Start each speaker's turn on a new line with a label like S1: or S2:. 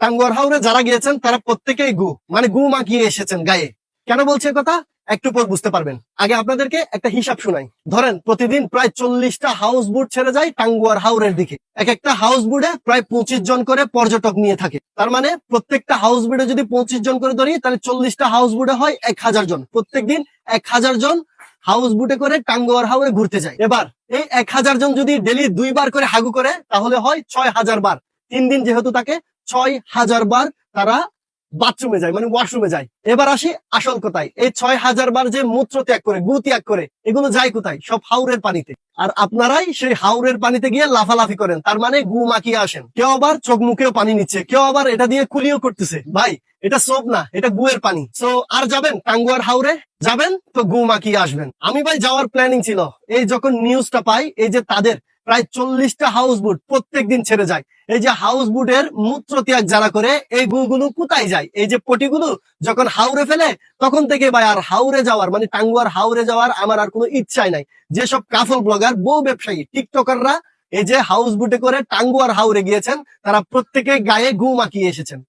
S1: টাঙ্গুয়ার হাওরে যারা গিয়েছেন তারা প্রত্যেকেই মানে গু মাখিয়ে এসেছেন গায়ে। কেন বলছে কথা একটু পর বুঝতে পারবেন। আগে আপনাদেরকে একটা হিসাব শোনাই। ধরেন প্রতিদিন প্রায় 40টা হাউস বোট ছেড়ে যায় টাঙ্গুয়ার হাওরের দিকে। এক একটা হাউস বোটে প্রায় 25 জন করে পর্যটক নিয়ে থাকে। তার মানে প্রত্যেকটা হাউস বোটে যদি 25 জন করে ধরি, তাহলে 40টা হাউস বোটে হয় 1000 জন। প্রত্যেকদিন 1000 জন হাউস বোটে করে টাঙ্গুয়ার হাওরে ঘুরতে যায়। এবার এই 1000 জন যদি ডেলি 2 বার করে হাগু করে, তাহলে হয় 6000 বার। 3 দিন যেহেতু তাকে 6000 বার তারা বাথরুমে যায়, মানে ওয়াশরুমে যায়। এবার আসি আসল কথায়, এই 6000 বার যে মূত্র ত্যাগ করে, গু ত্যাগ করে, এগুলো যায় কোথায়? সব হাওরের পানিতে। আর আপনারাই সেই হাওরের পানিতে গিয়ে লাফালাফি করেন, তার মানে গু মাখিয়ে আসেন। কেউ আবার চোখ মুখেও পানি নিচ্ছে, কেউ আবার এটা দিয়ে কুলিও করতেছে। ভাই এটা সোপ না, এটা গুয়ের পানি। সো আর যাবেন টাঙ্গুয়ার হাওরে? যাবেন তো গু মাখিয়ে আসবেন। আমি ভাই যাওয়ার প্ল্যানিং ছিল। এই যখন নিউজটা পাই, এই যে তাদের প্রায় 40টা হাউস বোট প্রত্যেকদিন ছেড়ে যায়, এই যে হাউস বোটের মূত্র ত্যাগ যারা করে, এই গুগুলো কোথায় যায়? এই যে পটিগুলো যখন হাওরে ফেলে, তখন থেকে ভাই আর হাওরে যাওয়ার, মানে টাঙ্গুয়ার হাওরে যাওয়ার আমার আর কোনো ইচ্ছাই নাই। যেসব কাফল ব্লগার, বউ ব্যবসায়ী, টিকটকাররা এই যে হাউস বোটে করে টাঙ্গুয়ার হাওরে গিয়েছেন, তারা প্রত্যেকে গায়ে গু মাখিয়ে এসেছেন।